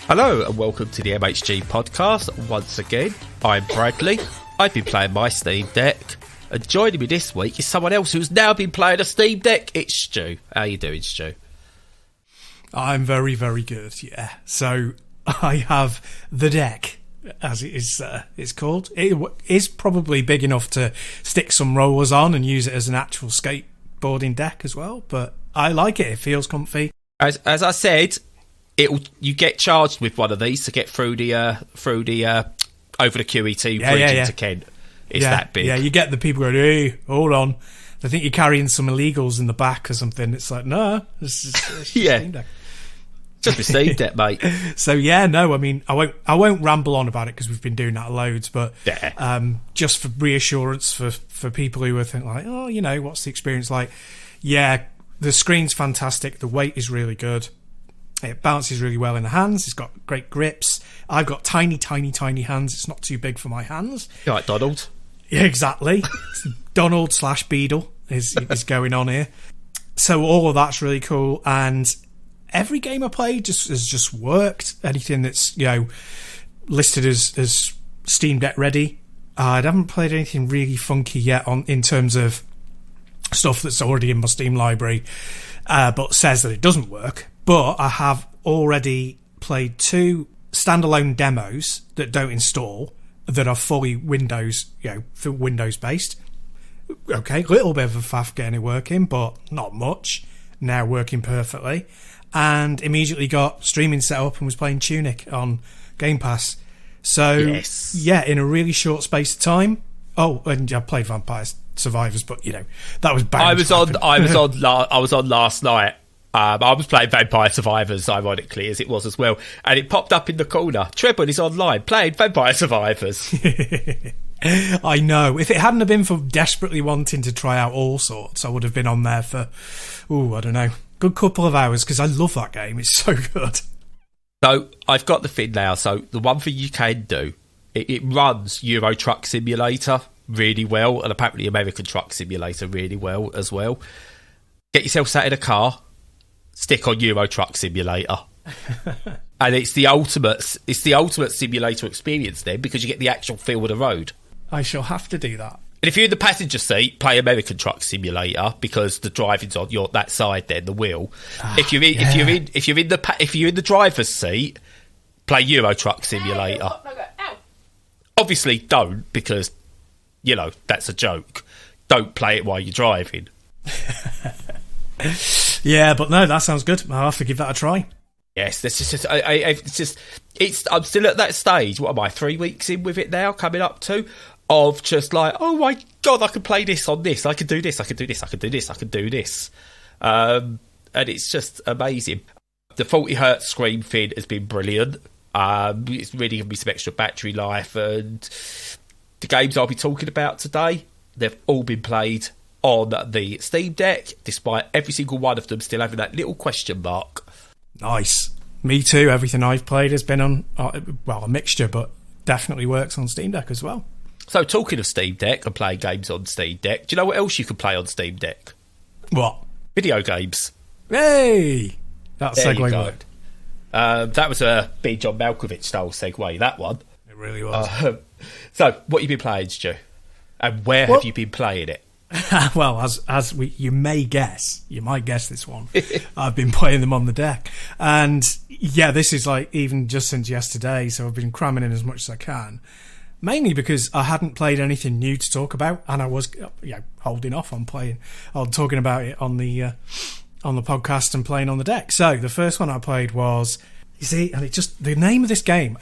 Hello and welcome to the MHG podcast. Once again, I'm Bradley. I've been playing my Steam Deck, and joining me this week is someone else who's now been playing a Steam Deck. It's Stu. How you doing, Stu? I'm very, very good, yeah. So I have the deck, as it is it's called. It is probably big enough to stick some rollers on and use it as an actual skateboarding deck as well, but I like it. It feels comfy. As I said, you get charged with one of these to get through the over the QET bridge into Kent. It's that big. Yeah, you get the people going, hey, hold on. They think you're carrying some illegals in the back or something. It's like, no, it's just Steam Deck. Just received it, mate. So yeah, no, I mean, I won't ramble on about it because we've been doing that loads, but just for reassurance for people who are thinking like, oh, you know, what's the experience like? Yeah, the screen's fantastic. The weight is really good. It bounces really well in the hands. It's got great grips. I've got tiny, tiny, tiny hands. It's not too big for my hands. You're like Donald. Yeah, exactly. Donald / Beadle is going on here. So all of that's really cool, and every game I played has just worked. Anything that's, you know, listed as Steam Deck ready. I haven't played anything really funky yet in terms of stuff that's already in my Steam library, but says that it doesn't work. But I have already played 2 standalone demos that don't install, that are fully Windows, Windows based. Okay, a little bit of a faff getting it working, but not much. Now working perfectly. And immediately got streaming set up and was playing Tunic on Game Pass. So, yeah, in a really short space of time. Oh, and I played Vampire Survivors, but, you know, that was bad. I was on last night. I was playing Vampire Survivors, ironically, as it was as well, and it popped up in the corner. Treble is online playing Vampire Survivors. I know. If it hadn't have been for desperately wanting to try out all sorts, I would have been on there for, I don't know, good couple of hours, because I love that game. It's so good. So I've got the thing now. So the one thing you can do, it runs Euro Truck Simulator really well, and apparently American Truck Simulator really well as well. Get yourself sat in a car, stick on Euro Truck Simulator, and it's the ultimate simulator experience then, because you get the actual feel of the road. I shall have to do that. And if you're in the passenger seat, play American Truck Simulator, because the driving's on that side then, the wheel. If you're in the driver's seat, play Euro Truck Simulator. Obviously don't, because you know that's a joke. Don't play it while you're driving. Yeah, but no, that sounds good. I'll have to give that a try. Yes, I'm still at that stage. What am I, 3 weeks in with it now, coming up to, of just like, oh my God, I can play this on this. I can do this, I can do this, I can do this, I can do this. And it's just amazing. The 40 hertz screen thing has been brilliant. It's really given me some extra battery life, and the games I'll be talking about today, they've all been played on the Steam Deck, despite every single one of them still having that little question mark. Nice. Me too. Everything I've played has been on, a mixture, but definitely works on Steam Deck as well. So, talking of Steam Deck and playing games on Steam Deck, do you know what else you can play on Steam Deck? What? Video games. Hey! That segue worked. That was a big John Malkovich style segue, that one. It really was. So, what have you been playing, Stu? And where have you been playing it? Well, you might guess this one. I've been playing them on the deck, and yeah, this is like even just since yesterday. So I've been cramming in as much as I can, mainly because I hadn't played anything new to talk about, and I was holding off on talking about it on the podcast and playing on the deck. So the first one I played was, you see, and the name of this game.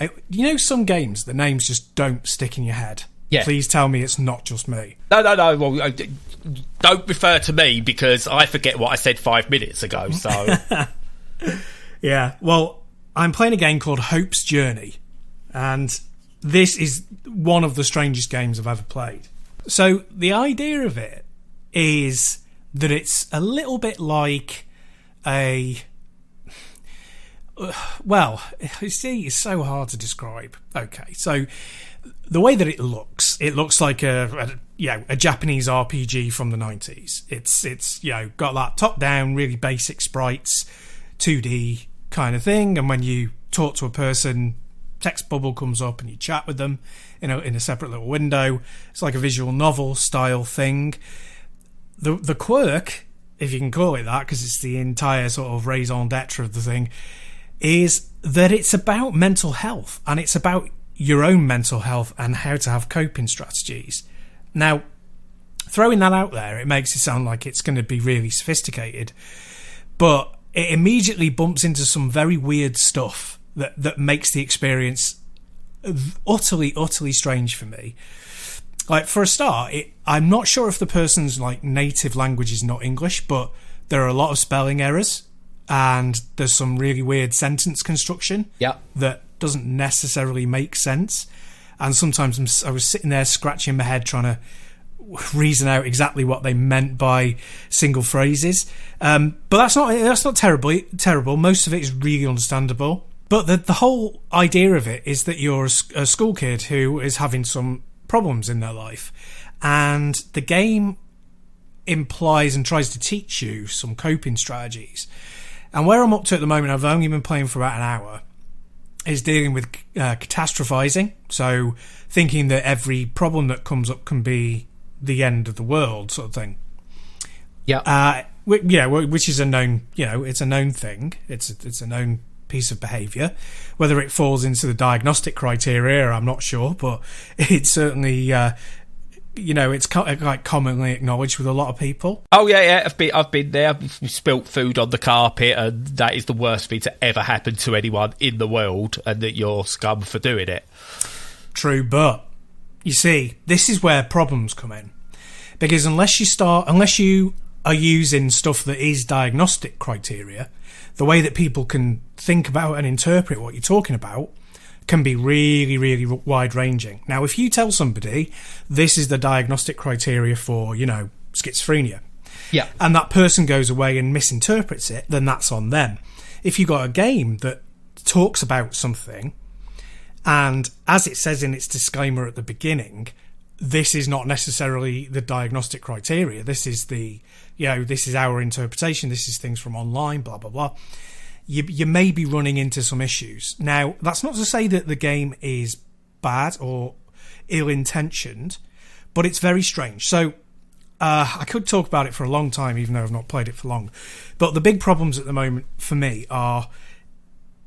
Some games the names just don't stick in your head. Yeah. Please tell me it's not just me. No. Well, don't refer to me, because I forget what I said 5 minutes ago. So, yeah. Well, I'm playing a game called Hope's Journey, and this is one of the strangest games I've ever played. So the idea of it is that it's a little bit like it's so hard to describe. Okay, so the way that it looks like a Japanese RPG from the 90s. It's got that top down, really basic sprites, 2D kind of thing, and when you talk to a person, text bubble comes up and you chat with them in a separate little window. It's like a visual novel style thing. The quirk, if you can call it that, because it's the entire sort of raison d'etre of the thing, is that it's about mental health, and it's about your own mental health and how to have coping strategies. Now, throwing that out there, it makes it sound like it's going to be really sophisticated, but it immediately bumps into some very weird stuff that makes the experience utterly strange for me. Like, for a start, I'm not sure if the person's like native language is not English, but there are a lot of spelling errors, and there's some really weird sentence construction that doesn't necessarily make sense. And sometimes I was sitting there scratching my head trying to reason out exactly what they meant by single phrases. But that's not terrible. Most of it is really understandable. But the whole idea of it is that you're a school kid who is having some problems in their life, and the game implies and tries to teach you some coping strategies. And where I'm up to at the moment, I've only been playing for about an hour, is dealing with catastrophizing. So thinking that every problem that comes up can be the end of the world, sort of thing. Which is a known, it's a known thing. It's a known piece of behaviour. Whether it falls into the diagnostic criteria, I'm not sure, but it's certainly it's like commonly acknowledged with a lot of people. Oh yeah, I've been there. I've spilt food on the carpet, and that is the worst thing to ever happen to anyone in the world, and that you're scum for doing it. True, but you see, this is where problems come in, because unless you are using stuff that is diagnostic criteria, the way that people can think about and interpret what you're talking about can be really wide-ranging. Now, if you tell somebody this is the diagnostic criteria for, schizophrenia, and that person goes away and misinterprets it, then that's on them. If you've got a game that talks about something, and as it says in its disclaimer at the beginning, this is not necessarily the diagnostic criteria, this is this is our interpretation, this is things from online, blah, blah, blah, you may be running into some issues. Now, that's not to say that the game is bad or ill-intentioned, but it's very strange. So, I could talk about it for a long time, even though I've not played it for long. But the big problems at the moment for me are,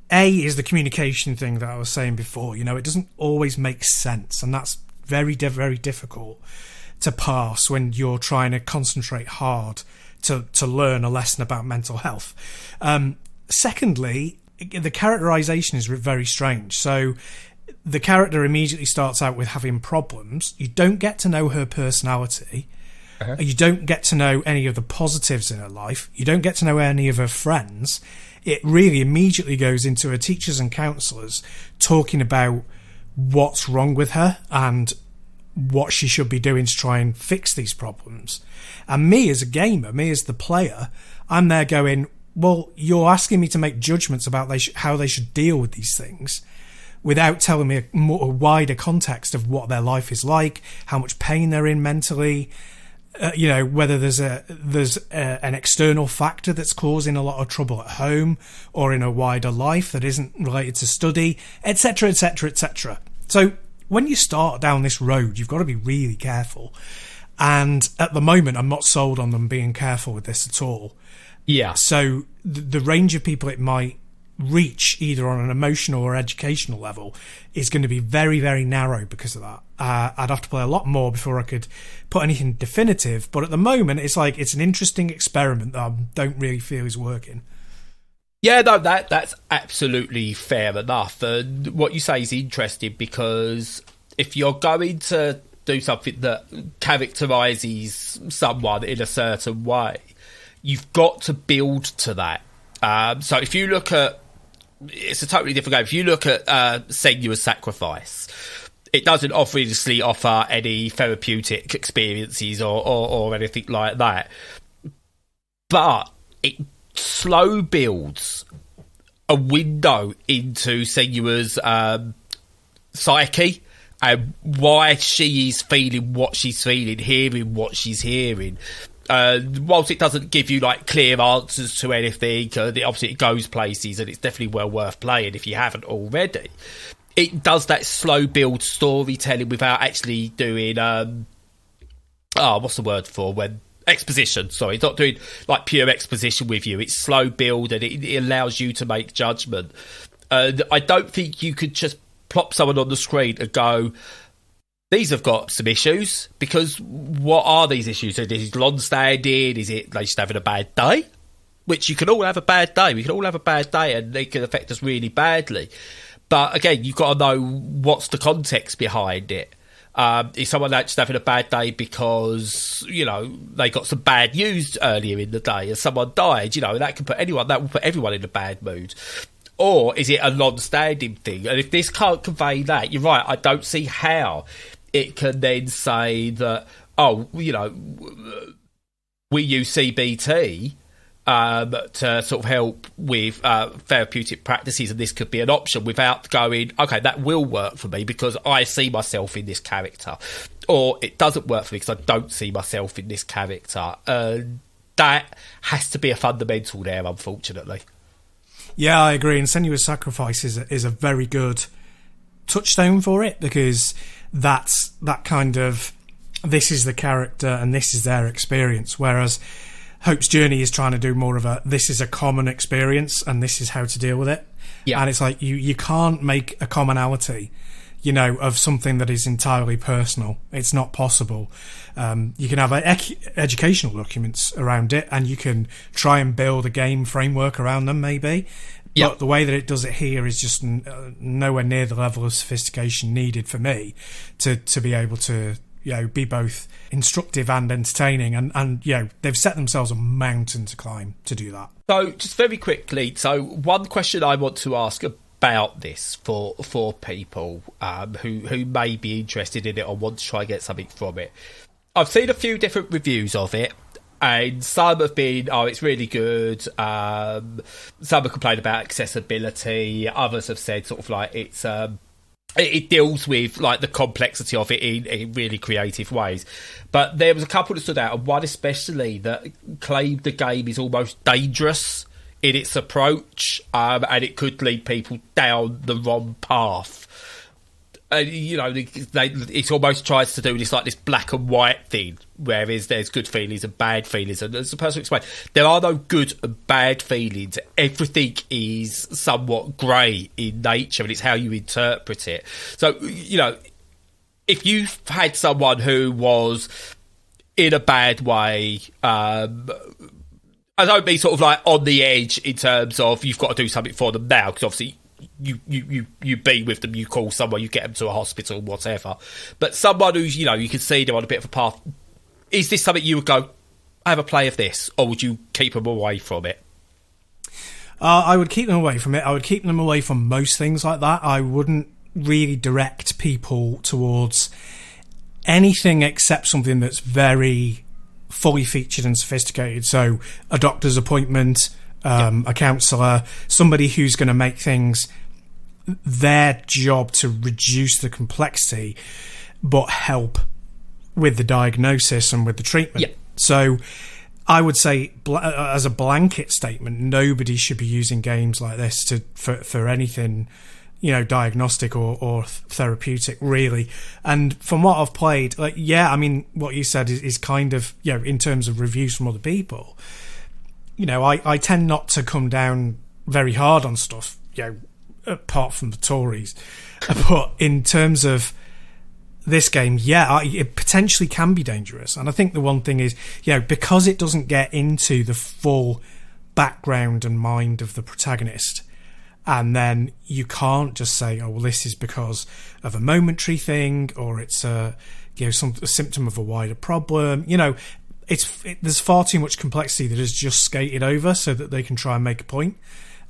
is the communication thing that I was saying before. It doesn't always make sense, and that's very difficult to pass when you're trying to concentrate hard to learn a lesson about mental health. Secondly, the characterization is very strange. So the character immediately starts out with having problems. You don't get to know her personality. You don't get to know any of the positives in her life. You don't get to know any of her friends. It really immediately goes into her teachers and counsellors talking about what's wrong with her and what she should be doing to try and fix these problems. And me as a gamer, me as the player, I'm there going, well, you're asking me to make judgments about how they should deal with these things without telling me a wider context of what their life is like, how much pain they're in mentally, whether there's an external factor that's causing a lot of trouble at home or in a wider life that isn't related to study, etc., etc., etc. So when you start down this road, you've got to be really careful. And at the moment, I'm not sold on them being careful with this at all. Yeah. So the range of people it might reach, either on an emotional or educational level, is going to be very narrow because of that. I'd have to play a lot more before I could put anything definitive. But at the moment, it's an interesting experiment that I don't really feel is working. Yeah, no, that's absolutely fair enough. What you say is interesting, because if you're going to do something that characterises someone in a certain way, you've got to build to that. So if you look at... It's a totally different game. If you look at Senua's Sacrifice, it doesn't obviously offer any therapeutic experiences or anything like that. But it slow builds a window into Senua's psyche and why she is feeling what she's feeling, hearing what she's hearing. Whilst it doesn't give you like clear answers to anything, obviously it goes places, and it's definitely well worth playing if you haven't already. It does that slow build storytelling without actually doing what's the word for when exposition? Sorry, it's not doing like pure exposition with you. It's slow build, and it allows you to make judgment. I don't think you could just plop someone on the screen and go, these have got some issues, because what are these issues? Is it long-standing? Is it they just having a bad day? Which you can all have a bad day. We can all have a bad day, and they can affect us really badly. But again, you've got to know what's the context behind it. Is someone just having a bad day because, they got some bad news earlier in the day and someone died? That will put everyone in a bad mood. Or is it a long-standing thing? And if this can't convey that, you're right, I don't see how it can then say that, we use CBT to sort of help with therapeutic practices, and this could be an option, without going, okay, that will work for me because I see myself in this character. Or it doesn't work for me because I don't see myself in this character. That has to be a fundamental there, unfortunately. Yeah, I agree. And Senua's Sacrifice is a very good touchstone for it, because that's that kind of, this is the character and this is their experience, whereas Hope's Journey is trying to do more of a, this is a common experience and this is how to deal with it. Yeah. And it's like you can't make a commonality, of something that is entirely personal. It's not possible. You can have educational documents around it, and you can try and build a game framework around them, maybe. Yep. But the way that it does it here is just nowhere near the level of sophistication needed for me to be able to, be both instructive and entertaining. And they've set themselves a mountain to climb to do that. So just very quickly, one question I want to ask about this for people who may be interested in it or want to try and get something from it. I've seen a few different reviews of it, and some have been, it's really good. Some have complained about accessibility. Others have said sort of like it's it deals with like the complexity of it in really creative ways. But there was a couple that stood out, and one especially that claimed the game is almost dangerous in its approach, and it could lead people down the wrong path. It almost tries to do this like this black and white thing, whereas there's good feelings and bad feelings. And as the person explained, there are no good and bad feelings. Everything is somewhat grey in nature, and it's how you interpret it. So, if you've had someone who was in a bad way, I don't mean sort of like on the edge in terms of you've got to do something for them now, because obviously you be with them, you call someone, you get them to a hospital, whatever. But someone who's, you can see they're on a bit of a path, is this something you would go, have a play of this, or would you keep them away from it? I would keep them away from it. I would keep them away from most things like that. I wouldn't really direct people towards anything except something that's very fully featured and sophisticated. So a doctor's appointment, a counsellor, somebody who's going to make things their job to reduce the complexity but help with the diagnosis and with the treatment. So I would say, as a blanket statement, nobody should be using games like this for anything, diagnostic or therapeutic, really. And from what I've played, what you said is kind of, in terms of reviews from other people, I tend not to come down very hard on stuff, apart from the Tories. But in terms of this game, it potentially can be dangerous. And I think the one thing is, because it doesn't get into the full background and mind of the protagonist, and then you can't just say, oh, well, this is because of a momentary thing, or it's a symptom of a wider problem. There's far too much complexity that is just skated over so that they can try and make a point.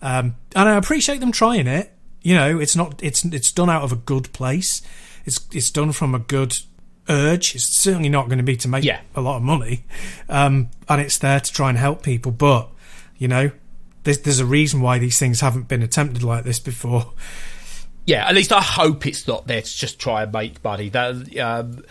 And I appreciate them trying it. It's done out of a good place. It's done from a good urge. It's certainly not going to be to make a lot of money. And it's there to try and help people. But, there's a reason why these things haven't been attempted like this before. Yeah, at least I hope it's not there to just try and make money. That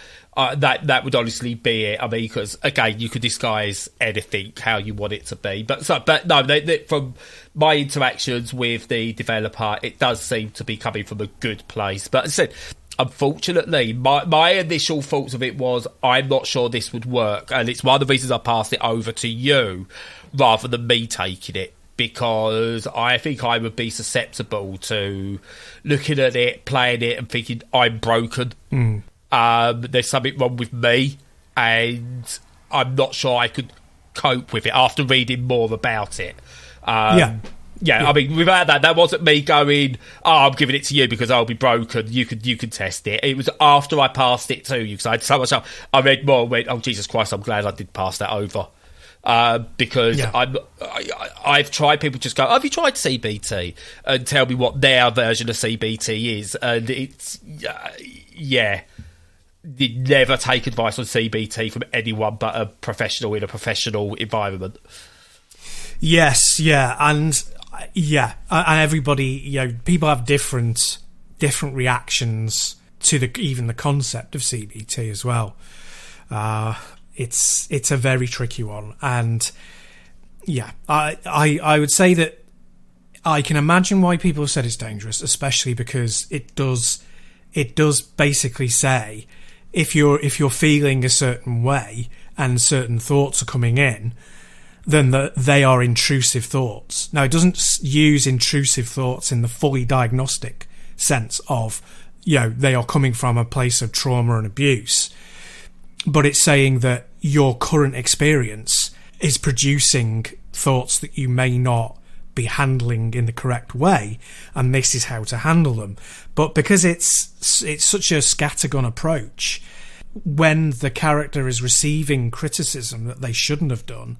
would honestly be it. I mean, because again, you could disguise anything how you want it to be. But no, from my interactions with the developer, it does seem to be coming from a good place. But as I said, unfortunately, my initial thoughts of it was, I'm not sure this would work, and it's one of the reasons I passed it over to you rather than me taking it. Because I think I would be susceptible to looking at it, playing it, and thinking I'm broken. There's something wrong with me, and I'm not sure I could cope with it after reading more about it. Yeah, I mean, without that wasn't me going, I'm giving it to you because I'll be broken. You can test it. It was after I passed it to you because I had so much. I read more and went, oh Jesus Christ, I'm glad I did pass that over. Because I've tried, people just go, have you tried CBT? And tell me what their version of CBT is. And it's, you never take advice on CBT from anyone but a professional in a professional environment. Yes, and everybody, people have different reactions to even the concept of CBT as well. It's a very tricky one, and I would say that I can imagine why people have said it's dangerous, especially because it does basically say if you're feeling a certain way and certain thoughts are coming in, then they are intrusive thoughts. Now, it doesn't use intrusive thoughts in the fully diagnostic sense of they are coming from a place of trauma and abuse. But it's saying that your current experience is producing thoughts that you may not be handling in the correct way, and this is how to handle them. But because it's such a scattergun approach, when the character is receiving criticism that they shouldn't have done,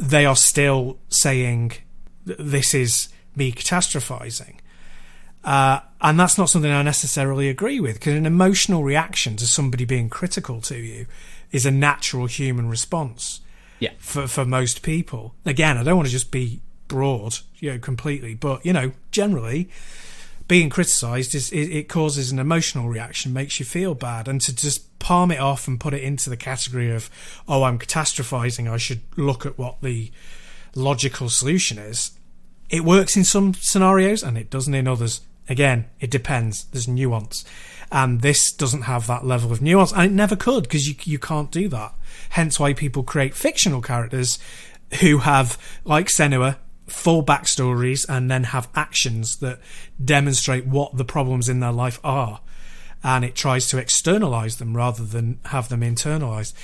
they are still saying, this is me catastrophizing. And that's not something I necessarily agree with, because an emotional reaction to somebody being critical to you is a natural human response. Yeah. For most people. Again, I don't want to just be broad, completely, but generally, being criticised it causes an emotional reaction, makes you feel bad, and to just palm it off and put it into the category of, I'm catastrophizing, I should look at what the logical solution is. It works in some scenarios and it doesn't in others. Again, it depends. There's nuance. And this doesn't have that level of nuance. And it never could, because you can't do that. Hence why people create fictional characters who have, like Senua, full backstories and then have actions that demonstrate what the problems in their life are. And it tries to externalise them rather than have them internalised.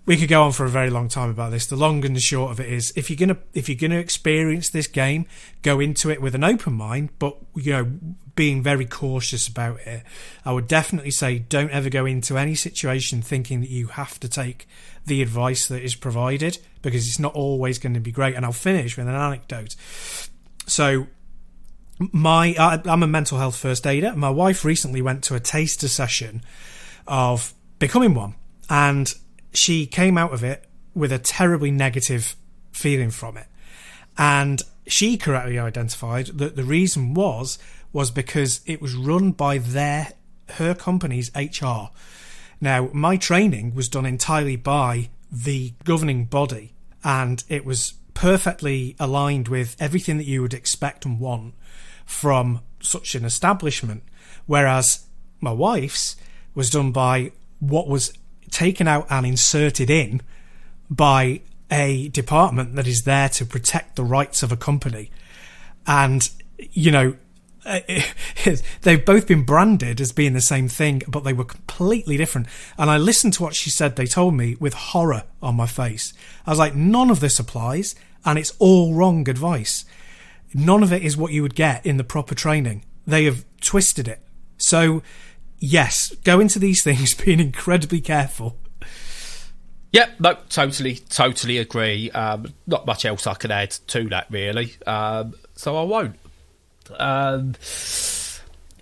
We could go on for a very long time about this. The long and the short of it is, if you're gonna experience this game, go into it with an open mind, but being very cautious about it. I would definitely say don't ever go into any situation thinking that you have to take the advice that is provided, because it's not always going to be great. And I'll finish with an anecdote. So, I'm a mental health first aider. My wife recently went to a taster session of becoming one, and she came out of it with a terribly negative feeling from it. And she correctly identified that the reason was because it was run by her company's HR. Now, my training was done entirely by the governing body, and it was perfectly aligned with everything that you would expect and want from such an establishment. Whereas my wife's was done by what was taken out and inserted in by a department that is there to protect the rights of a company. And, they've both been branded as being the same thing, but they were completely different. And I listened to what she said, they told me, with horror on my face. I was like, none of this applies, and it's all wrong advice. None of it is what you would get in the proper training. They have twisted it. So, yes, go into these things being incredibly careful. Yep, no, totally agree. Not much else I can add to that, really. So I won't.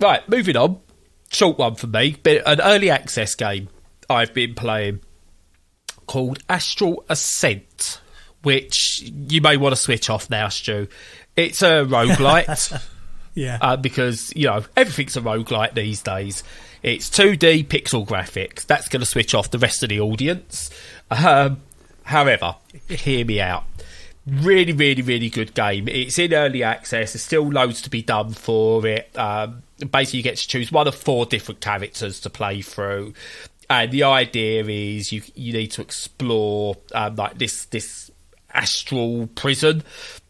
Right, moving on. Short one for me. An early access game I've been playing called Astral Ascent, which you may want to switch off now, Stu. It's a roguelite. Yeah. Because, everything's a roguelike these days. It's 2D pixel graphics. That's going to switch off the rest of the audience. However, hear me out. Really, really, really good game. It's in early access. There's still loads to be done for it. Basically, you get to choose one of 4 different characters to play through. And the idea is you need to explore like this astral prison.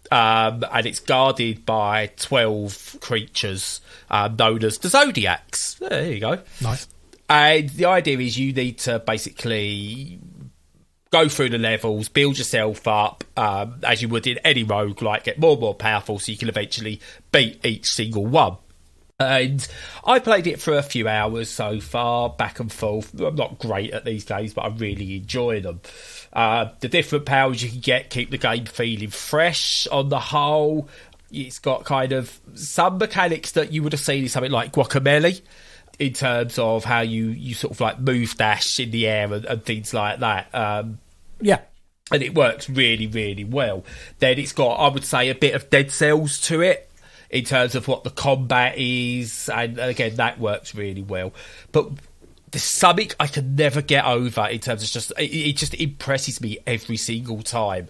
And it's guarded by 12 creatures known as the Zodiacs. There you go. Nice. And the idea is you need to basically go through the levels, build yourself up, as you would in any roguelike, get more and more powerful so you can eventually beat each single one. And I played it for a few hours so far, back and forth. I'm not great at these games, but I really enjoy them. The different powers you can get keep the game feeling fresh on the whole. It's got kind of some mechanics that you would have seen in something like Guacamelee, in terms of how you sort of like move dash in the air and things like that. Yeah. And it works really, really well. Then it's got, I would say, a bit of Dead Cells to it, in terms of what the combat is, and again, that works really well. But there's something I can never get over in terms of it just impresses me every single time.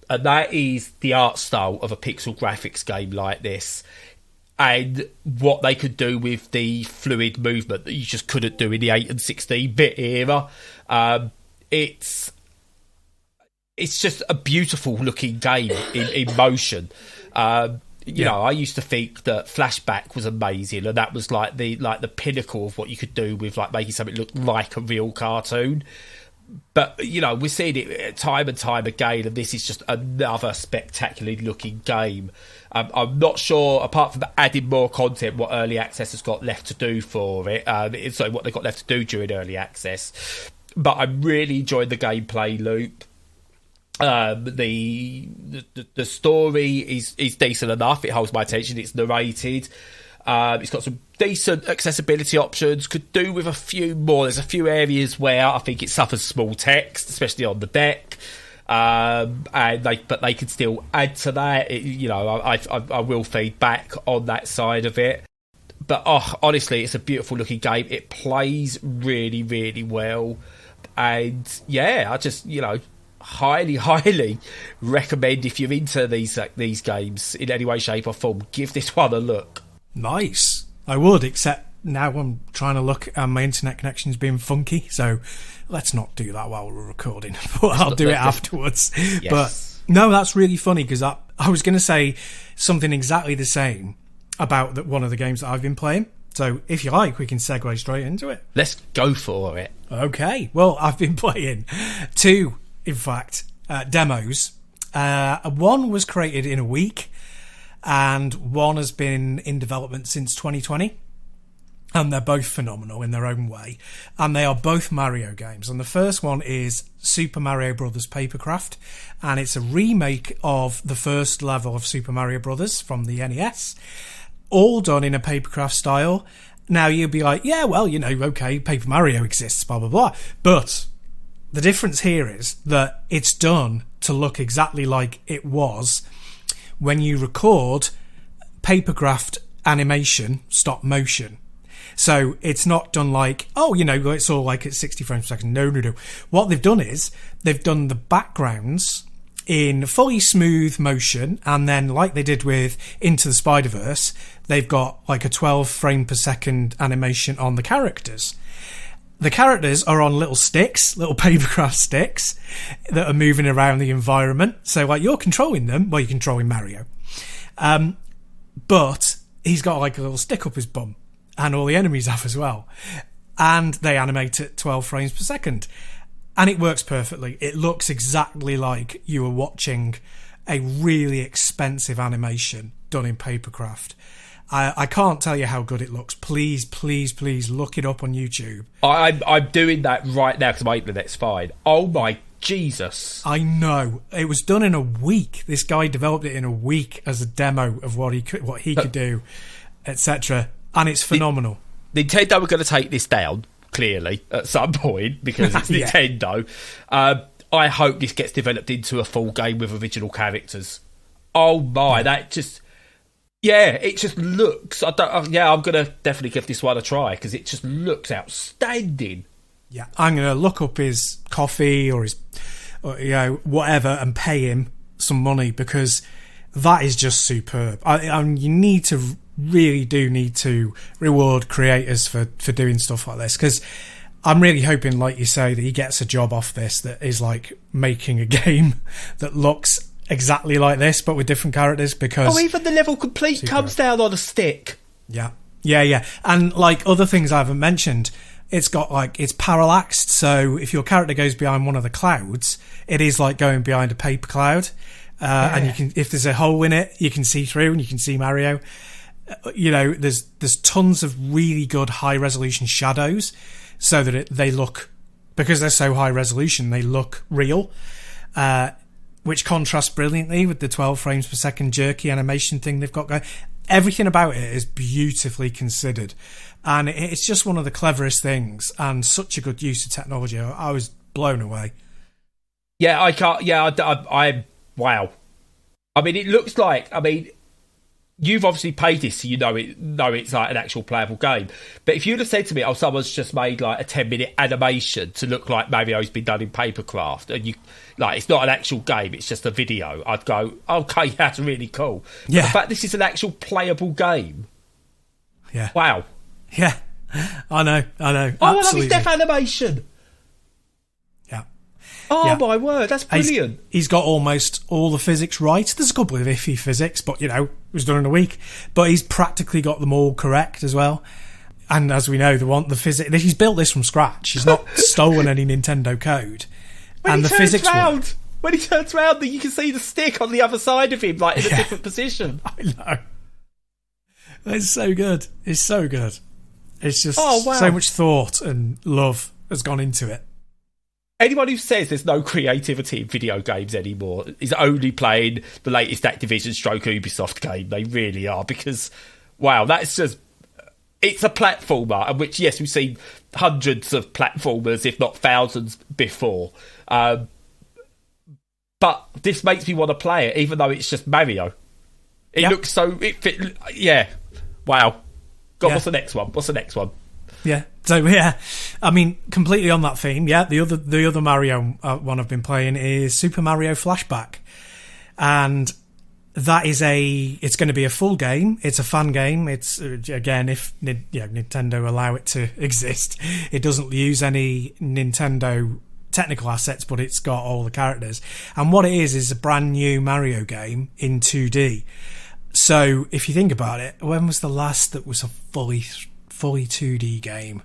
And that is the art style of a pixel graphics game like this, and what they could do with the fluid movement that you just couldn't do in the 8 and 16-bit era. It's just a beautiful looking game in motion. You know, I used to think that Flashback was amazing, and that was like the pinnacle of what you could do with like making something look like a real cartoon. But we're seeing it time and time again, and this is just another spectacularly looking game. I'm not sure, apart from adding more content, what early access has got left to do for it. So what they've got left to do during early access. But I'm really enjoying the gameplay loop. The story is decent enough. It holds my attention. It's narrated. It's got some decent accessibility options. Could do with a few more. There's a few areas where I think it suffers small text, especially on the deck. But they can still add to that. I will feed back on that side of it. But honestly, it's a beautiful looking game. It plays really, really well. And yeah, I just highly recommend, if you're into these games in any way, shape or form, give this one a look. Nice. I would, except now I'm trying to look and my internet connection's being funky, so let's not do that while we're recording. But I'll do it afterwards. Yes. But no, that's really funny, because I was going to say something exactly the same about one of the games that I've been playing. So if you like, we can segue straight into it. Let's go for it. Okay. Well, I've been playing 2, in fact, demos. One was created in a week, and one has been in development since 2020. And they're both phenomenal in their own way. And they are both Mario games. And the first one is Super Mario Bros. Papercraft. And it's a remake of the first level of Super Mario Bros. From the NES. All done in a Papercraft style. Now, you'll be like, yeah, well, okay, Paper Mario exists, blah, blah, blah. But the difference here is that it's done to look exactly like it was when you record Papercraft animation, stop motion. So it's not done like, it's all like at 60 frames per second. No. What they've done is they've done the backgrounds in fully smooth motion, and then like they did with Into the Spider-Verse, they've got like a 12 frame per second animation on the characters. The characters are on little sticks, little Papercraft sticks that are moving around the environment. So like you're controlling them, well, you're controlling Mario. But he's got like a little stick up his bum, and all the enemies have as well. And they animate at 12 frames per second. And it works perfectly. It looks exactly like you were watching a really expensive animation done in Papercraft. I can't tell you how good it looks. Please, please, please look it up on YouTube. I'm doing that right now because my internet's fine. Oh my Jesus. I know. It was done in a week. This guy developed it in a week as a demo of what he could do, etc. And it's phenomenal. Nintendo were going to take this down, clearly, at some point, because it's Yeah. Nintendo. I hope this gets developed into a full game with original characters. Oh my, that just... Yeah, it just looks. I'm gonna definitely give this one a try because it just looks outstanding. Yeah, I'm gonna look up his coffee or his, whatever, and pay him some money because that is just superb. You need to reward creators for doing stuff like this because I'm really hoping, like you say, that he gets a job off this that is like making a game that looks exactly like this but with different characters because even the level complete comes down on a stick. Yeah, and like other things I haven't mentioned, it's got like it's parallaxed, so if your character goes behind one of the clouds, it is like going behind a paper cloud, and you can, if there's a hole in it, you can see through and you can see Mario. There's tons of really good high resolution shadows, so that they look, because they're so high resolution, they look real. Which contrasts brilliantly with the 12 frames per second jerky animation thing they've got going. Everything about it is beautifully considered. And it's just one of the cleverest things and such a good use of technology. I was blown away. Yeah, I can't... Yeah, wow. I mean, it looks like... I mean, you've obviously played this, so you know it's like an actual playable game. But if you'd have said to me, someone's just made like a 10-minute animation to look like Mario's been done in Papercraft, and it's not an actual game, it's just a video, I'd go, okay, that's really cool. But the fact this is an actual playable game, wow. Yeah, I know. I love his death animation. My word, that's brilliant. He's got almost all the physics right. There's a couple of iffy physics, but it was done in a week. But he's practically got them all correct as well. And as we know, the physics, he's built this from scratch. He's not stolen any Nintendo code. When he turns round, you can see the stick on the other side of him, like in a different position. I know. It's so good. It's so good. It's just so much thought and love has gone into it. Anyone who says there's no creativity in video games anymore is only playing the latest Activision / Ubisoft game. They really are, because, wow, that's just... It's a platformer, and which, yes, we've seen hundreds of platformers, if not thousands, before. But this makes me want to play it, even though it's just Mario. It looks so... Wow. God, what's the next one? Yeah. So I mean, completely on that theme. Yeah, the other Mario one I've been playing is Super Mario Flashback, and that is it's going to be a full game. It's a fan game. It's again, if Nintendo allow it to exist, it doesn't use any Nintendo technical assets, but it's got all the characters. And what it is a brand new Mario game in 2D. So if you think about it, when was the last that was a fully 2D game?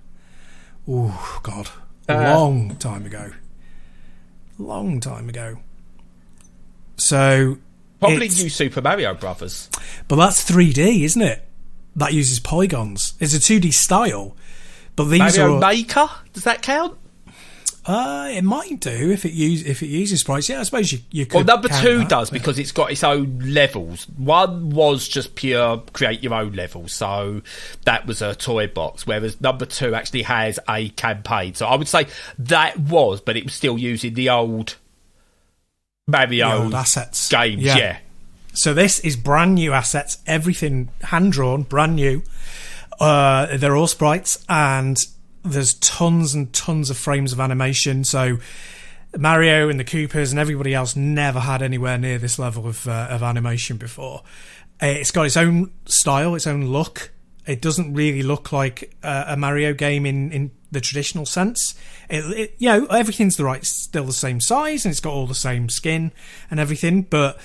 Oh, God. Long time ago. So... Probably New Super Mario Brothers. But that's 3D, isn't it? That uses polygons. It's a 2D style. But these Mario Maker? Does that count? It might do if it uses sprites. Yeah, I suppose you could. Well, number two that, does, because it's got its own levels. One was just pure create your own level, so that was a toy box. Whereas number two actually has a campaign. So I would say that was, but it was still using the old Mario assets games. Yeah. So this is brand new assets. Everything hand drawn, brand new. They're all sprites and. There's tons and tons of frames of animation, so Mario and the Koopas and everybody else never had anywhere near this level of animation before. It's got its own style, its own look. It doesn't really look like a Mario game in the traditional sense. Everything's still the same size, and it's got all the same skin and everything, but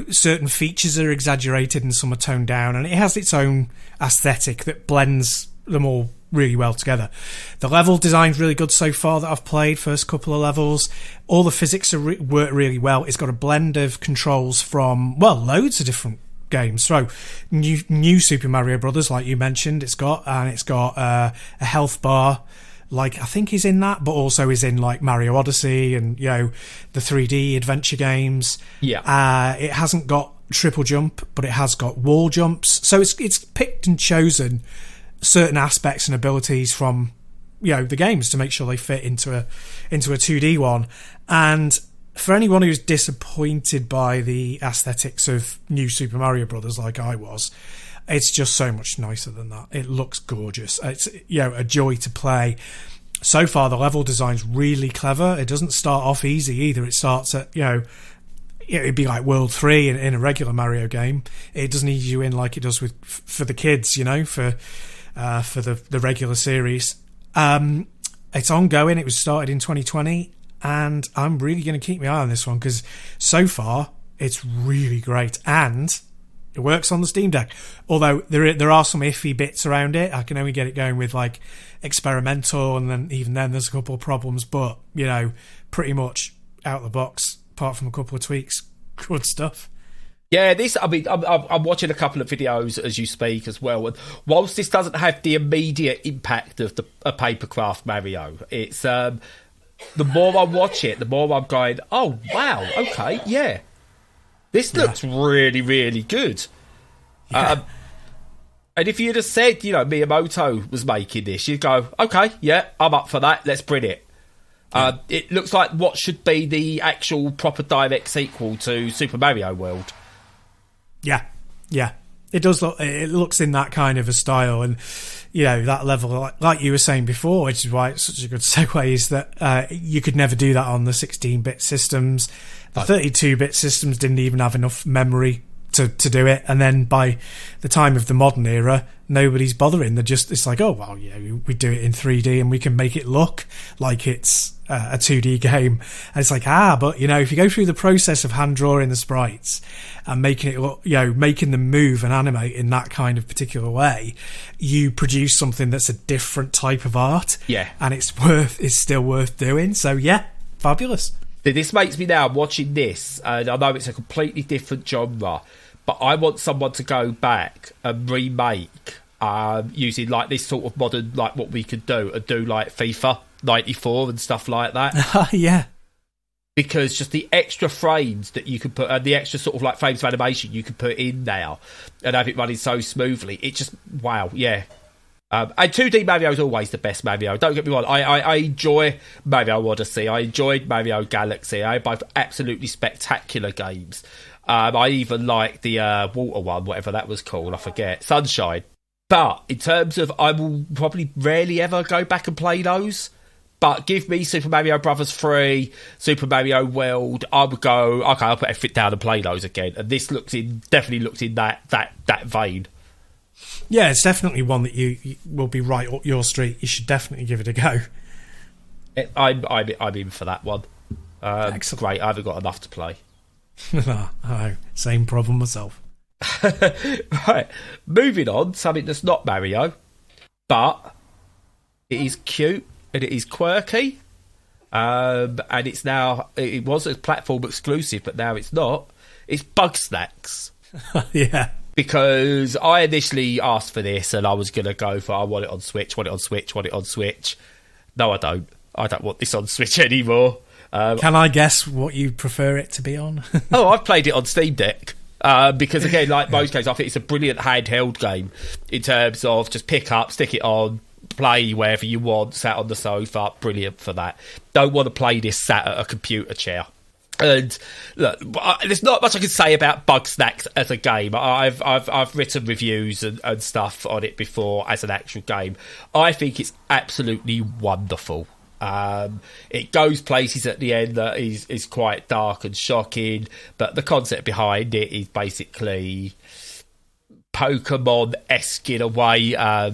certain features are exaggerated and some are toned down, and it has its own aesthetic that blends them all really well together. The level design's really good so far that I've played. First couple of levels, all the physics work really well. It's got a blend of controls from loads of different games. So new Super Mario Brothers, like you mentioned, it's got a health bar, like I think is in that, but also is in like Mario Odyssey and the 3D adventure games. It hasn't got triple jump, but it has got wall jumps. So it's picked and chosen certain aspects and abilities from the games to make sure they fit into a 2D one. And for anyone who's disappointed by the aesthetics of New Super Mario Brothers, like I was, it's just so much nicer than that. It looks gorgeous. It's, you know, a joy to play. So far, the level design's really clever. It doesn't start off easy either. It starts at, you know, it'd be like World 3 in a regular Mario game. It doesn't ease you in like it does for the kids, you know, for the regular series. It's ongoing. It was started in 2020, and I'm really going to keep my eye on this one because so far it's really great, and it works on the Steam Deck. Although there are some iffy bits around it. I can only get it going with like experimental, and then even then there's a couple of problems. But you know, pretty much out of the box, apart from a couple of tweaks, good stuff. Yeah, I'm watching a couple of videos as you speak as well. And whilst this doesn't have the immediate impact of a Papercraft Mario, it's the more I watch it, the more I'm going, oh wow, okay, yeah, this looks really, really good. Yeah. And if you'd have said, you know, Miyamoto was making this, you'd go, okay, yeah, I'm up for that. Let's bring it. It looks like what should be the actual proper direct sequel to Super Mario World. Yeah. It does look. It looks in that kind of a style, and you know that level, like you were saying before, which is why it's such a good segue. Is that you could never do that on the 16-bit systems. The 32-bit systems didn't even have enough memory to do it, and then by the time of the modern era, nobody's bothering. It's like, oh well, yeah, we do it in 3D and we can make it look like it's a 2D game. And it's like, but you know, if you go through the process of hand drawing the sprites and making it look, you know, making them move and animate in that kind of particular way, you produce something that's a different type of art. Yeah, and it's still worth doing. So yeah, fabulous. This makes me now watching this, and I know it's a completely different genre, but I want someone to go back and remake using like this sort of modern, like what we could do, and do like FIFA 94 and stuff like that. Yeah. Because just the extra frames that you could put, and the extra sort of like frames of animation you could put in now, and have it running so smoothly, it just, wow, yeah. And 2D Mario is always the best Mario. Don't get me wrong. I enjoy Mario Odyssey. I enjoyed Mario Galaxy. They're both absolutely spectacular games. I even like the water one, whatever that was called. I forget. Sunshine. But in terms of, I will probably rarely ever go back and play those. But give me Super Mario Brothers 3, Super Mario World. I would go, okay, I'll put everything down and play those again. And this definitely looks in that vein. Yeah, it's definitely one that you will be right up your street. You should definitely give it a go. I'm in for that one. Excellent. Great, I haven't got enough to play. Oh, same problem myself. Right, moving on, something that's not Mario, but it is cute and it is quirky. And it was a platform exclusive, but now it's not. It's Bugsnax. Yeah. Because I initially asked for this and I was going to go for, I want it on Switch. No, I don't. I don't want this on Switch anymore. Can I guess what you prefer it to be on? I've played it on Steam Deck. Because, again, like most games, I think it's a brilliant handheld game in terms of just pick up, stick it on, play wherever you want, sat on the sofa. Brilliant for that. Don't want to play this sat at a computer chair. And look, there's not much I can say about Bugsnax as a game. I've written reviews and stuff on it before as an actual game. I think it's absolutely wonderful. It goes places at the end that is quite dark and shocking, but the concept behind it is basically Pokemon-esque in a way,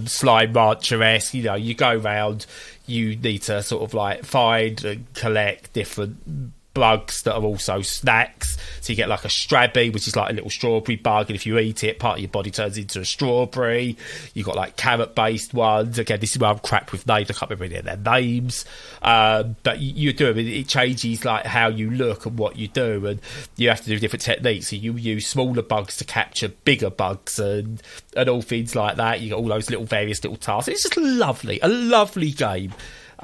Slime Rancher-esque. You know, you go around, you need to sort of like find and collect different bugs that are also snacks. So you get like a Strabby, which is like a little strawberry bug, and if you eat it, part of your body turns into a strawberry. You've got like carrot-based ones. Again, this is where I'm crap with names. I can't remember any of their names. But you do it. It changes like how you look and what you do, and you have to do different techniques. So you use smaller bugs to capture bigger bugs and all things like that. You got all those little various little tasks. It's just lovely. A lovely game.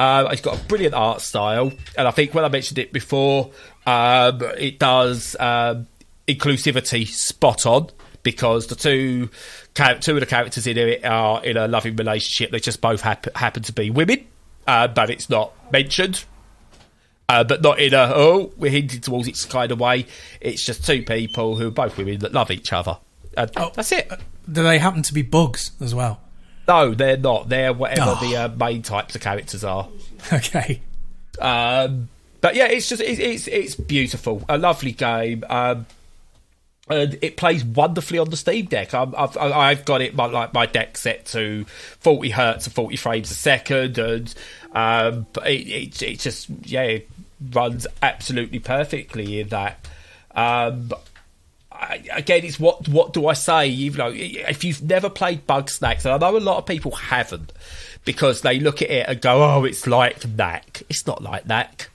It's got a brilliant art style, and I think when I mentioned it before, it does inclusivity spot on, because the two of the characters in it are in a loving relationship. They just both happen to be women, but it's not mentioned. but not in we're hinting towards it kind of way. It's just two people who are both women that love each other. That's it. Do they happen to be bugs as well? No, they're not. They're whatever the main types of characters are. Okay. But yeah, it's beautiful. A lovely game. And it plays wonderfully on the Steam Deck. I've got it my deck set to 40 hertz and 40 frames a second, and it just it runs absolutely perfectly in that. Again, it's what do I say? Even though if you've never played Bugsnax, and I know a lot of people haven't, because they look at it and go, "Oh, it's like Knack." It's not like Knack.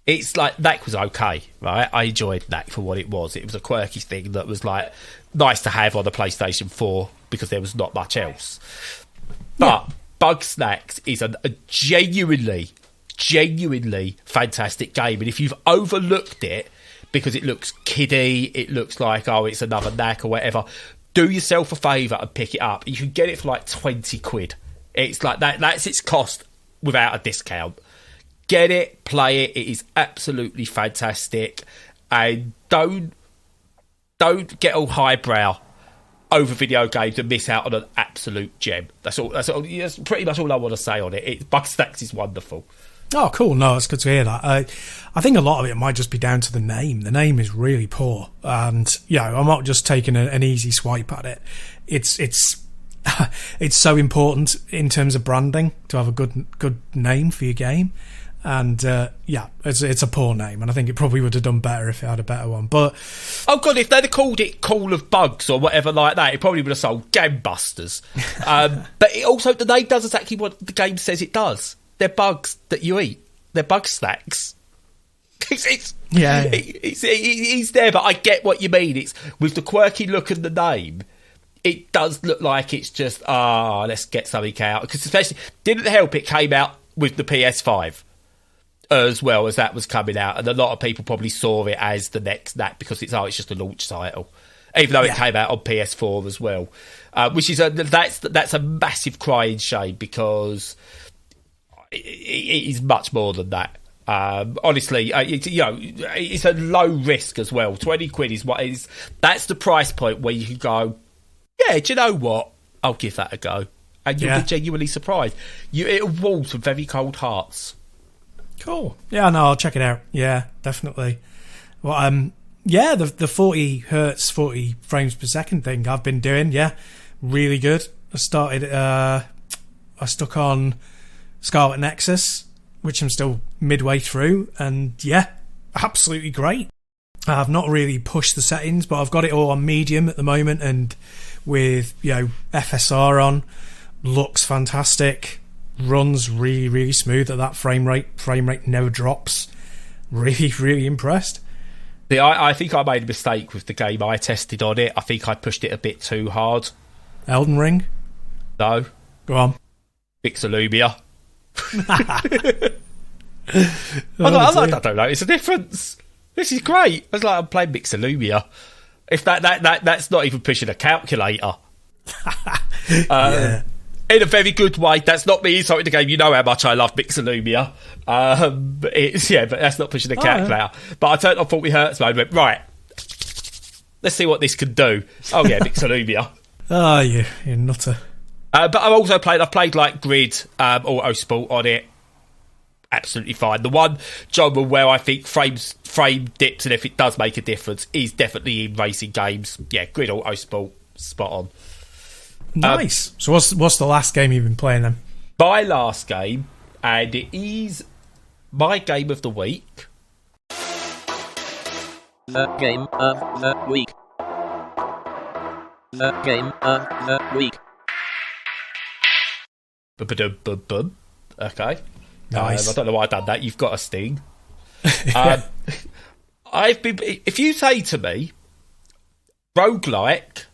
It's like Knack was okay, right? I enjoyed Knack for what it was. It was a quirky thing that was like nice to have on the PlayStation 4 because there was not much else. But Bugsnax is a genuinely fantastic game, and if you've overlooked it because it looks kiddie, it looks like it's another Knack or whatever, do yourself a favour and pick it up. You can get it for like 20 quid. It's like that's its cost without a discount. Get it, play it. It is absolutely fantastic, and don't get all highbrow over video games and miss out on an absolute gem. That's pretty much all I want to say on it. Bugsnax is wonderful. Oh, cool. No, it's good to hear that. I think a lot of it might just be down to the name. The name is really poor, and I'm not just taking an easy swipe at it. It's it's so important in terms of branding to have a good name for your game. And it's a poor name, and I think it probably would have done better if it had a better one. But oh god, if they'd have called it Call of Bugs or whatever like that, it probably would have sold Gamebusters. But it also, the name does exactly what the game says it does. They're bugs that you eat. They're Bugsnax. It's there, but I get what you mean. It's with the quirky look and the name. It does look like it's just let's get something out, because especially didn't help it came out with the PS5. As well as that was coming out, and a lot of people probably saw it as the next Knack because it's just a launch title, even though it came out on PS4 as well, which is that's a massive crying shame, because it is much more than that. Honestly, it's a low risk as well. 20 quid is that's the price point where you can go, do you know what? I'll give that a go, and you'll be genuinely surprised. It'll waltz with very cold hearts. Cool. Yeah, no, I'll check it out. Yeah, definitely. Well, the 40 hertz, 40 frames per second thing I've been doing, really good. I stuck on Scarlet Nexus, which I'm still midway through, and absolutely great. I've not really pushed the settings, but I've got it all on medium at the moment, and with FSR on, looks fantastic. Runs really, really smooth at that frame rate. Frame rate never drops. Really, really impressed. Yeah, I think I made a mistake with the game I tested on it. I think I pushed it a bit too hard. Elden Ring? No. Go on. Pixelumia. I don't know. It's a difference. This is great. It's like I'm playing Pixelumia. If that's not even pushing a calculator. In a very good way. That's not me insulting the game. You know how much I love Pixelumia. But that's not pushing the calculator. But I turned on 40 hertz mode and went, right, let's see what this can do. Oh yeah, Pixelumia. Oh, you're nutter. But I've played like Grid, Auto Sport on it. Absolutely fine. The one genre where I think frame dips, and if it does make a difference, is definitely in racing games. Yeah, Grid, Auto Sport, spot on. Nice. So what's the last game you've been playing then? My last game, and it is my game of the week. The game of the week. The game of the week. Bum. Okay. Nice. I don't know why I've done that. You've got a sting. If you say to me, roguelike,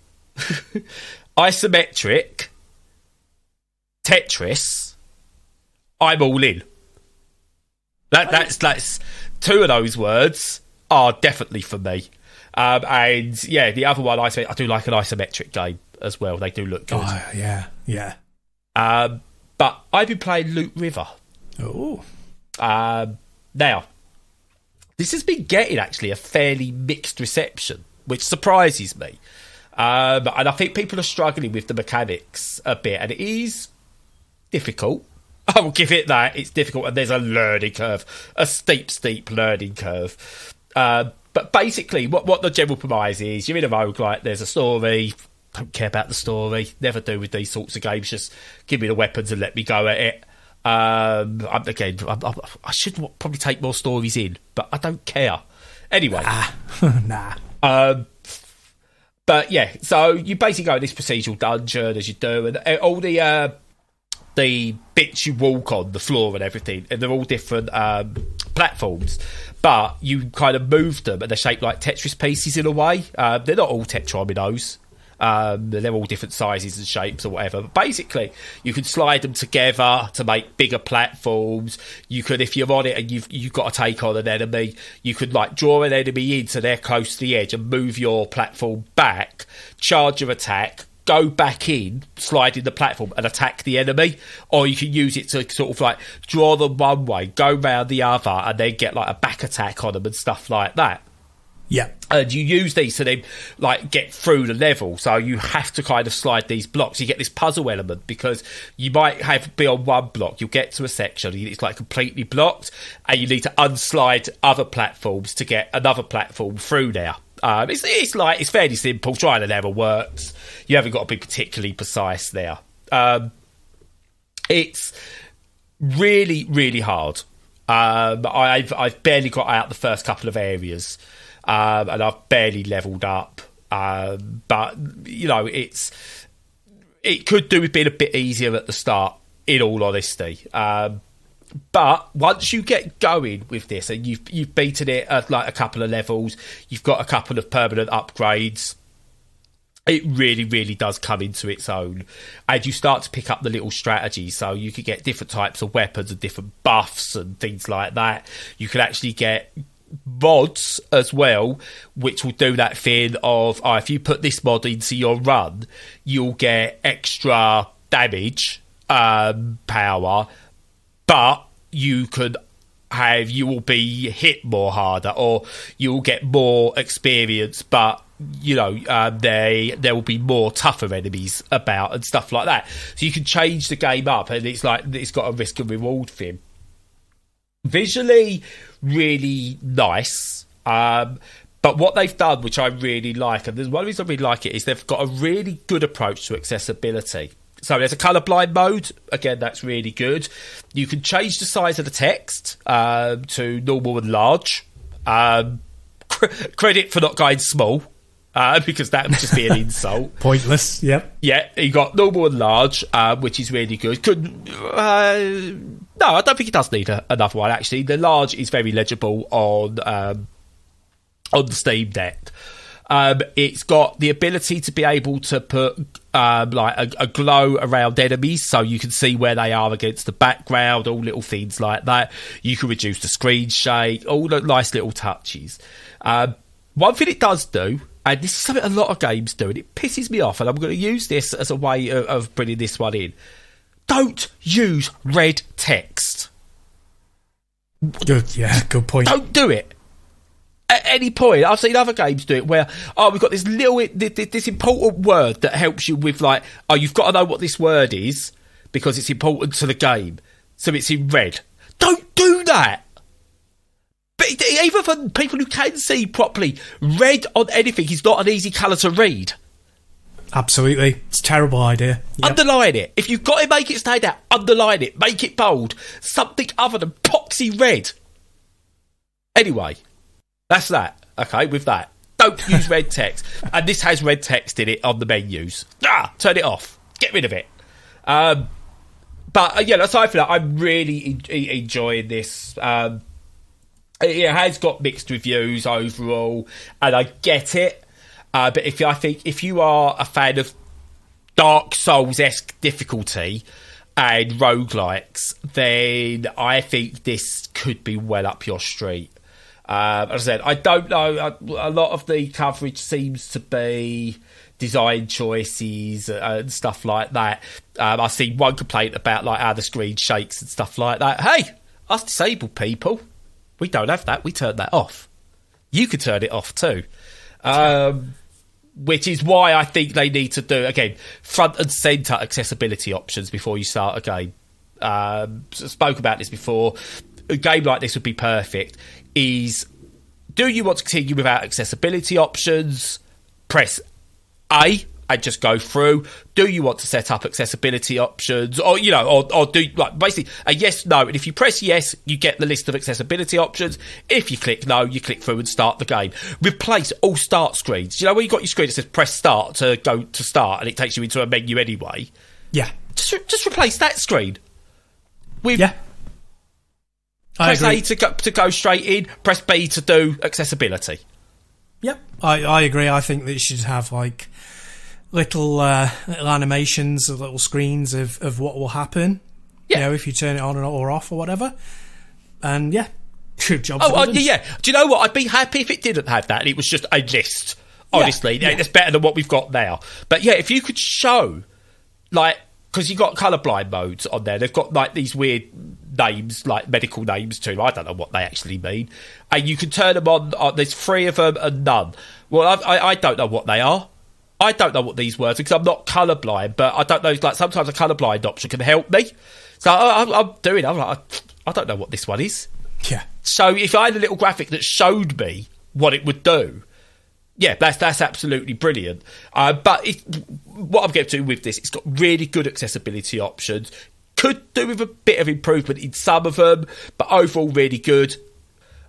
isometric, Tetris, I'm all in. That's two of those words are definitely for me. And the other one I do like an isometric game as well. They do look good. Oh, yeah. But I've been playing Twoot River. Oh. Now, this has been getting actually a fairly mixed reception, which surprises me. And I think people are struggling with the mechanics a bit, and it is difficult. I will give it that. It's difficult, and there's a learning curve, a steep learning curve. But basically, what the general premise is, you're in a roguelike, there's a story. Don't care about the story. Never do with these sorts of games. Just give me the weapons and let me go at it. I should probably take more stories in, but I don't care. Anyway. Nah. But yeah, so you basically go in this procedural dungeon as you do, and all the bits you walk on, the floor and everything, and they're all different platforms, but you kind of move them, and they're shaped like Tetris pieces in a way. They're not all Tetrominoes. They're all different sizes and shapes or whatever. But basically, you can slide them together to make bigger platforms. You could, if you're on it and you've got to take on an enemy, you could like draw an enemy in so they're close to the edge and move your platform back, charge your attack, go back in, slide in the platform and attack the enemy. Or you can use it to sort of like draw them one way, go round the other, and then get like a back attack on them and stuff like that. Yeah. And you use these to then like get through the level. So you have to kind of slide these blocks. You get this puzzle element because you might be on one block. You'll get to a section, it's like completely blocked, and you need to unslide other platforms to get another platform through there. It's fairly simple. Trial and error works. You haven't got to be particularly precise there. It's really, really hard. I've barely got out the first couple of areas. And I've barely leveled up, but you know it could do with being a bit easier at the start, in all honesty. But once you get going with this and you've beaten it at like a couple of levels, you've got a couple of permanent upgrades, it really, really does come into its own, and you start to pick up the little strategies. So you can get different types of weapons and different buffs and things like that. You can actually get mods as well, which will do that thing of if you put this mod into your run, you'll get extra damage power, but you will be hit more harder, or you'll get more experience, but you know there will be more tougher enemies about and stuff like that. So you can change the game up, and it's like it's got a risk and reward thing. Visually really nice, but what they've done, which I really like, and there's one reason I really like it, is they've got a really good approach to accessibility. So there's a colourblind mode. Again, that's really good. You can change the size of the text to normal and large. Credit for not going small, because that would just be an insult. Pointless. Yep. Yeah, you got normal and large, which is really good. No, I don't think it does need another one, actually. The large is very legible on the Steam Deck. It's got the ability to be able to put like a glow around enemies, so you can see where they are against the background, all little things like that. You can reduce the screen shake, all the nice little touches. One thing it does do, and this is something a lot of games do, and it pisses me off, and I'm going to use this as a way of bringing this one in. Don't use red text. Good, yeah, good point. Don't do it. At any point, I've seen other games do it where, we've got this this important word that helps you with like, you've got to know what this word is because it's important to the game. So it's in red. Don't do that. But even for people who can see properly, red on anything is not an easy colour to read. Absolutely. It's a terrible idea. Yep. Underline it. If you've got to make it stand out, underline it. Make it bold. Something other than poxy red. Anyway, that's that. Okay, with that. Don't use red text. And this has red text in it on the menus. Turn it off. Get rid of it. But, yeah, aside from that, I'm really enjoying this. It has got mixed reviews overall, and I get it. But if you are a fan of Dark Souls-esque difficulty and roguelikes, then I think this could be well up your street. As I said, I don't know. A lot of the coverage seems to be design choices and stuff like that. I've seen one complaint about like how the screen shakes and stuff like that. Hey, us disabled people, We don't have that. We turned that off. You could turn it off too. Which is why I think they need to do, again, front and centre accessibility options before you start a game. Spoke about this before. A game like this would be perfect. Do you want to continue without accessibility options? Press A and just go through. Do you want to set up accessibility options? Or, or do, like, basically a yes, no. And if you press yes, you get the list of accessibility options. If you click no, you click through and start the game. Replace all start screens. When you've got your screen that says press start to go to start and it takes you into a menu anyway. Yeah. Just replace that screen. Yeah. Press A to go straight in. Press B to do accessibility. Yep, I agree. I think that you should have like little animations, little screens of what will happen. Yeah. If you turn it on or off or whatever. And yeah, good job. Yeah. Do you know what? I'd be happy if it didn't have that and it was just a list. Honestly, it's better than what we've got now. But yeah, if you could show, like, because you've got colourblind modes on there, they've got like these weird names, like medical names too. I don't know what they actually mean. And you can turn them on. There's 3 of them and none. Well, I don't know what they are. I don't know what these words are because I'm not colourblind, but I don't know. Like sometimes a colourblind option can help me. So I'm like, I don't know what this one is. Yeah. So if I had a little graphic that showed me what it would do, yeah, that's absolutely brilliant. But what I'm getting to with this, it's got really good accessibility options. Could do with a bit of improvement in some of them, but overall really good.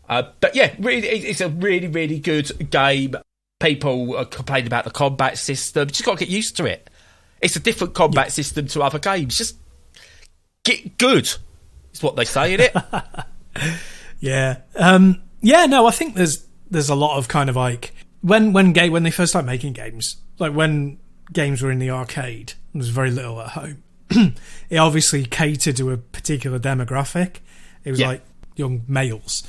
But yeah, really, it's a really, really good game. People are complaining about the combat system. You just got to get used to it. It's a different combat system to other games. Just get good, is what they say in it. Yeah. No, I think there's a lot of kind of like when they first started making games, like when games were in the arcade, there was very little at home. It obviously catered to a particular demographic. It was like young males.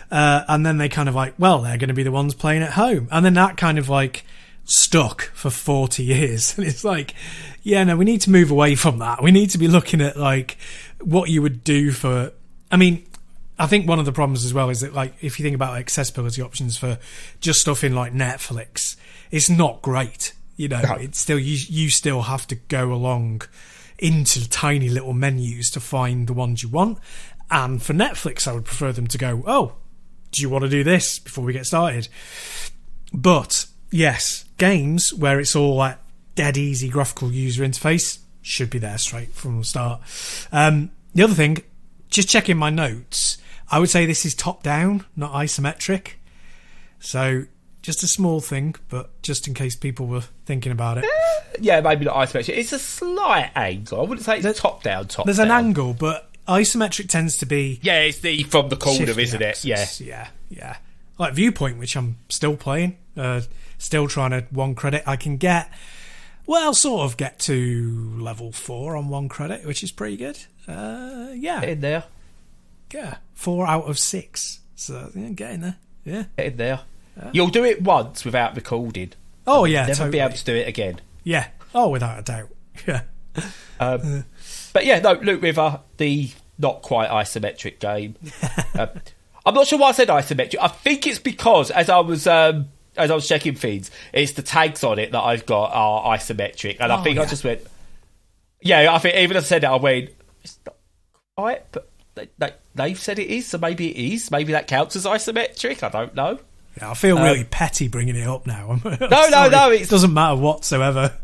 And then they kind of like, well, they're going to be the ones playing at home. And then that kind of like stuck for 40 years. And it's like, yeah, no, we need to move away from that. We need to be looking at like what you would do for, I mean, I think one of the problems as well is that like, if you think about accessibility options for just stuff in like Netflix, it's not great. No. It's still, you still have to go along into tiny little menus to find the ones you want. And for Netflix, I would prefer them to go, oh, do you want to do this before we get started? But yes, games where it's all like dead easy graphical user interface should be there straight from the start. The other thing, just checking my notes, I would say this is top down, not isometric. So just a small thing, but just in case people were thinking about it. Yeah, maybe not isometric. It's a slight angle. I wouldn't say it's top down. There's an angle, but isometric tends to be... Yeah, it's the from the corner, isn't it? Yeah. Like Viewpoint, which I'm still playing. Still trying to 1 credit. I can get... Well, sort of get to level 4 on 1 credit, which is pretty good. Yeah. Get in there. Yeah. 4 out of 6. So, yeah, get in there. Yeah. Get in there. You'll do it once without recording. Oh, yeah, never totally. be able to do it again. Yeah. Oh, without a doubt. Yeah. But yeah, no, Twoot River, the not quite isometric game. I'm not sure why I said isometric. I think it's because as I was checking things, it's the tags on it that I've got are isometric, and I think I just went. Yeah, I think even as I said it, I went. It's not quite, but they've said it is, so maybe it is. Maybe that counts as isometric. I don't know. Yeah, I feel really petty bringing it up now. No, it doesn't matter whatsoever.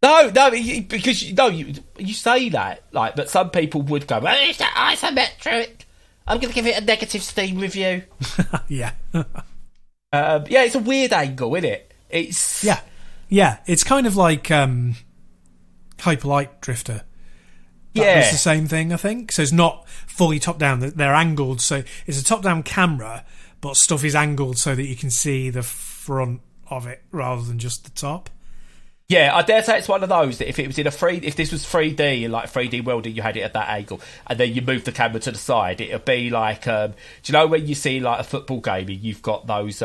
No, because you say that, like, but some people would go, well, it's isometric. I'm going to give it a negative Steam review. Yeah. It's a weird angle, isn't it? It's yeah. It's kind of like Hyper Light Drifter. That was the same thing, I think. So it's not fully top down; they're angled. So it's a top down camera, but stuff is angled so that you can see the front of it rather than just the top. Yeah, I dare say it's one of those that if it was in if this was 3D and like 3D world and you had it at that angle and then you move the camera to the side, it'd be like, do you know when you see like a football game and you've got those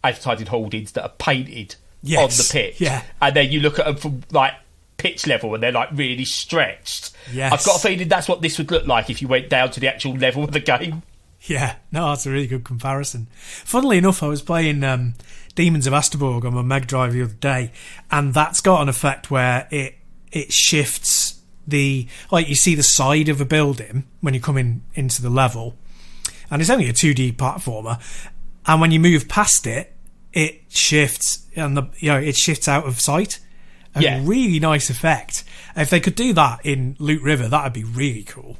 advertising hoardings that are painted on the pitch, and then you look at them from like pitch level and they're like really stretched. Yes. I've got a feeling that's what this would look like if you went down to the actual level of the game. Yeah, no, that's a really good comparison. Funnily enough, I was playing Demons of Asterborg on my Mega Drive the other day, and that's got an effect where it shifts like you see the side of a building when you come into the level, and it's only a 2D platformer, and when you move past it, it shifts, and it shifts out of sight. A really nice effect. If they could do that in Twoot River, that would be really cool.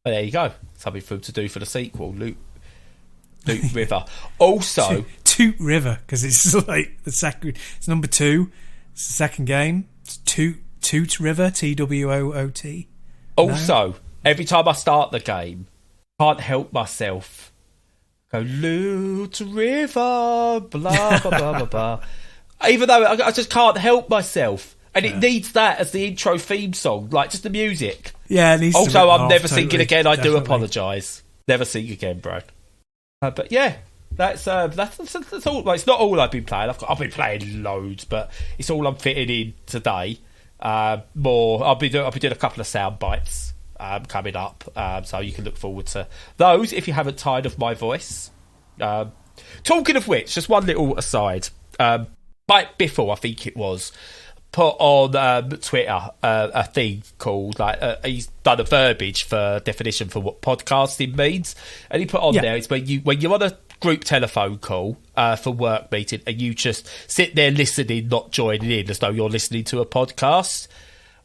Well, there you go. Something for them to do for the sequel, Twoot River. Also, Twoot River, because it's like the second. It's number 2. It's the second game. It's Twoot River, TWOOT. Also, every time I start the game, I can't help myself. Go Twoot River, blah blah blah blah blah. Even though I just can't help myself. And it needs that as the intro theme song, like just the music. Yeah, it needs also, I'm never totally, singing again. I definitely. do apologise. Never sing again, bro. But yeah, that's all. Well, it's not all I've been playing. I've been playing loads, but it's all I'm fitting in today. More. I'll be doing a couple of sound bites coming up, so you can look forward to those if you haven't tired of my voice. Talking of which, just one little aside. Mike Biffle, I think it was, put on Twitter a thing called, like, he's done a verbiage for definition for what podcasting means, and he put on there, it's when you're on a group telephone call for work meeting and you just sit there listening, not joining in, as though you're listening to a podcast.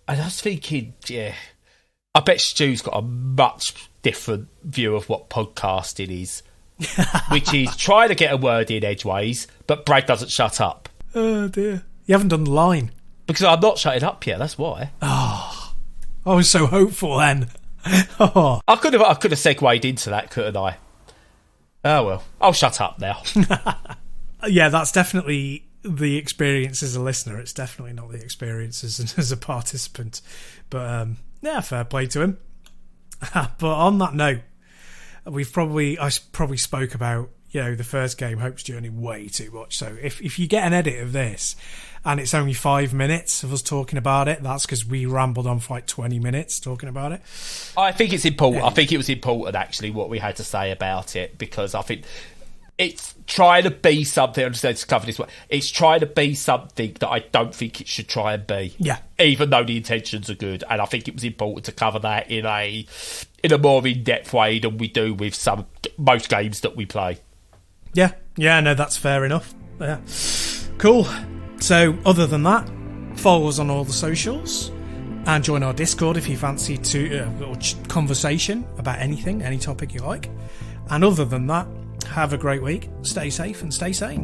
And I was thinking, I bet Stu's got a much different view of what podcasting is, which is trying to get a word in edgeways, but Brad doesn't shut up. Oh dear. You haven't done the line. Because I'm not shutting up yet, that's why. Oh, I was so hopeful then. Oh. I could have segued into that, couldn't I? Oh well, I'll shut up now. Yeah, that's definitely the experience as a listener. It's definitely not the experience as a participant. But fair play to him. But on that note, I probably spoke about the first game, Hope's Journey, way too much. So if you get an edit of this and it's only 5 minutes of us talking about it, that's because we rambled on for like 20 minutes talking about it. I think it's important. I think it was important, actually, what we had to say about it, because I think it's trying to be something. I'm just going to cover this one. It's trying to be something that I don't think it should try and be. Yeah. Even though the intentions are good, and I think it was important to cover that in a more in-depth way than we do with most games that we play. Yeah, no, that's fair enough. Yeah. Cool. So, other than that, follow us on all the socials and join our Discord if you fancy a little conversation about anything, any topic you like. And other than that, have a great week, stay safe and stay sane.